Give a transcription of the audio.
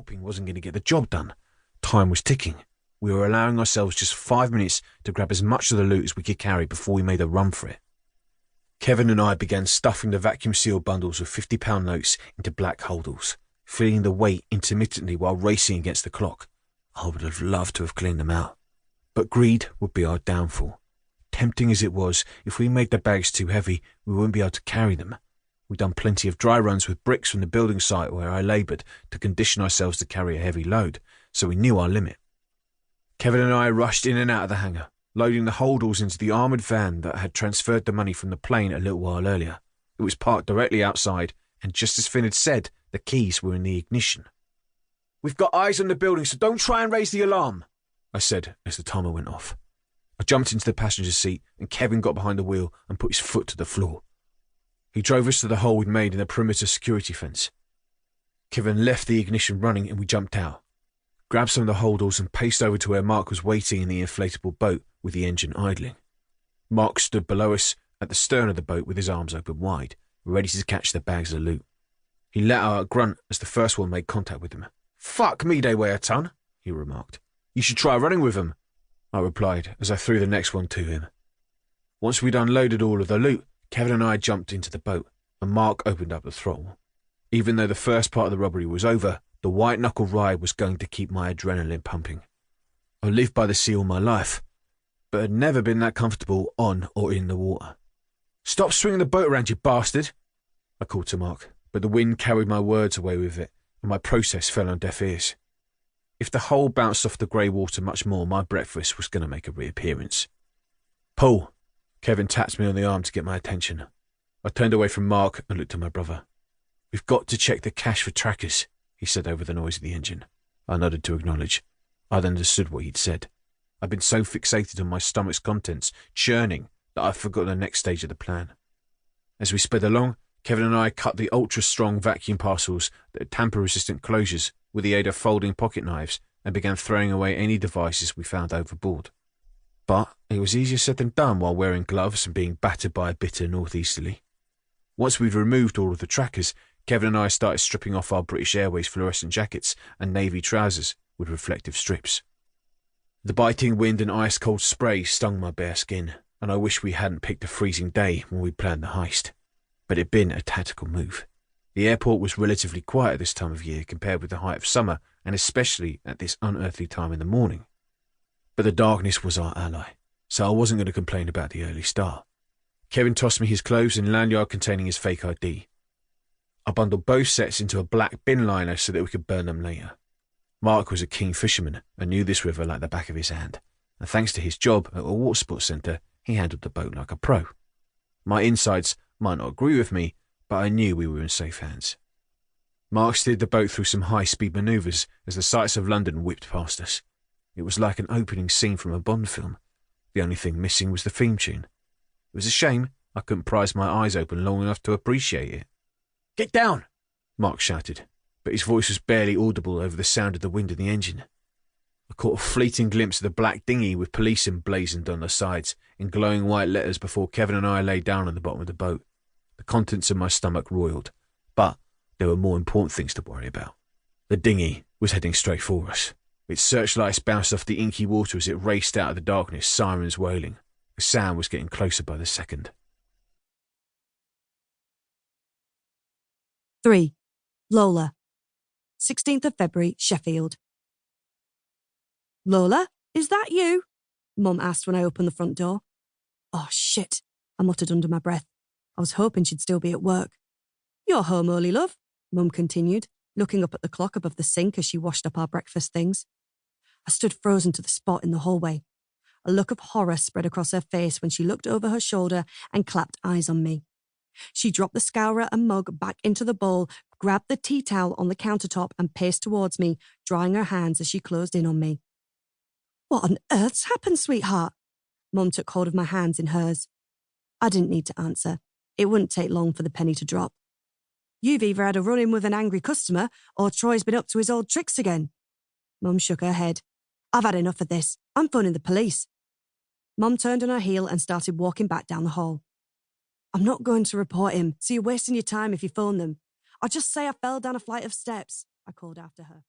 Gawping wasn't going to get the job done. Time was ticking. We were allowing ourselves just 5 minutes to grab as much of the loot as we could carry before we made a run for it. Kevin and I began stuffing the vacuum-sealed bundles of £50 notes into black holdalls, feeling the weight intermittently while racing against the clock. I would have loved to have cleaned them out. But greed would be our downfall. Tempting as it was, if we made the bags too heavy, we wouldn't be able to carry them. We'd done plenty of dry runs with bricks from the building site where I laboured to condition ourselves to carry a heavy load, so we knew our limit. Kevin and I rushed in and out of the hangar, loading the holdalls into the armoured van that had transferred the money from the plane a little while earlier. It was parked directly outside, and just as Finn had said, the keys were in the ignition. "We've got eyes on the building, so don't try and raise the alarm," I said as the timer went off. I jumped into the passenger seat, and Kevin got behind the wheel and put his foot to the floor. He drove us to the hole we'd made in the perimeter security fence. Kevin left the ignition running and we jumped out, grabbed some of the holdalls and paced over to where Mark was waiting in the inflatable boat with the engine idling. Mark stood below us at the stern of the boat with his arms open wide, ready to catch the bags of loot. He let out a grunt as the first one made contact with him. "Fuck me, they weigh a ton," he remarked. "You should try running with them," I replied as I threw the next one to him. Once we'd unloaded all of the loot, Kevin and I jumped into the boat, and Mark opened up the throttle. Even though the first part of the robbery was over, the white-knuckle ride was going to keep my adrenaline pumping. I lived by the sea all my life, but had never been that comfortable on or in the water. "Stop swinging the boat around, you bastard," I called to Mark, but the wind carried my words away with it, and my process fell on deaf ears. If the hull bounced off the grey water much more, my breakfast was going to make a reappearance. "Pull!" Kevin tapped me on the arm to get my attention. I turned away from Mark and looked at my brother. "We've got to check the cache for trackers," he said over the noise of the engine. I nodded to acknowledge. I'd understood what he'd said. I'd been so fixated on my stomach's contents, churning, that I'd forgotten the next stage of the plan. As we sped along, Kevin and I cut the ultra-strong vacuum parcels that had tamper-resistant closures with the aid of folding pocket knives and began throwing away any devices we found overboard. But it was easier said than done while wearing gloves and being battered by a bitter northeasterly. Once we'd removed all of the trackers, Kevin and I started stripping off our British Airways fluorescent jackets and navy trousers with reflective strips. The biting wind and ice-cold spray stung my bare skin, and I wish we hadn't picked a freezing day when we planned the heist. But it'd been a tactical move. The airport was relatively quiet this time of year compared with the height of summer, and especially at this unearthly time in the morning. But the darkness was our ally, so I wasn't going to complain about the early start. Kevin tossed me his clothes and lanyard containing his fake ID. I bundled both sets into a black bin liner so that we could burn them later. Mark was a keen fisherman and knew this river like the back of his hand, and thanks to his job at a water sports centre, he handled the boat like a pro. My insides might not agree with me, but I knew we were in safe hands. Mark steered the boat through some high-speed manoeuvres as the sights of London whipped past us. It was like an opening scene from a Bond film. The only thing missing was the theme tune. It was a shame I couldn't prise my eyes open long enough to appreciate it. "Get down!" Mark shouted, but his voice was barely audible over the sound of the wind in the engine. I caught a fleeting glimpse of the black dinghy with police emblazoned on the sides in glowing white letters before Kevin and I lay down on the bottom of the boat. The contents of my stomach roiled, but there were more important things to worry about. The dinghy was heading straight for us. Its searchlights bounced off the inky water as it raced out of the darkness, sirens wailing. The sound was getting closer by the second. 3. Lola. 16th of February, Sheffield. "Lola, is that you?" Mum asked when I opened the front door. "Oh, shit," I muttered under my breath. I was hoping she'd still be at work. "You're home early, love," Mum continued, looking up at the clock above the sink as she washed up our breakfast things. I stood frozen to the spot in the hallway. A look of horror spread across her face when she looked over her shoulder and clapped eyes on me. She dropped the scourer and mug back into the bowl, grabbed the tea towel on the countertop and paced towards me, drying her hands as she closed in on me. "What on earth's happened, sweetheart?" Mum took hold of my hands in hers. I didn't need to answer. It wouldn't take long for the penny to drop. "You've either had a run-in with an angry customer or Troy's been up to his old tricks again." Mum shook her head. "I've had enough of this. I'm phoning the police." Mum turned on her heel and started walking back down the hall. "I'm not going to report him, so you're wasting your time if you phone them. I'll just say I fell down a flight of steps," I called after her.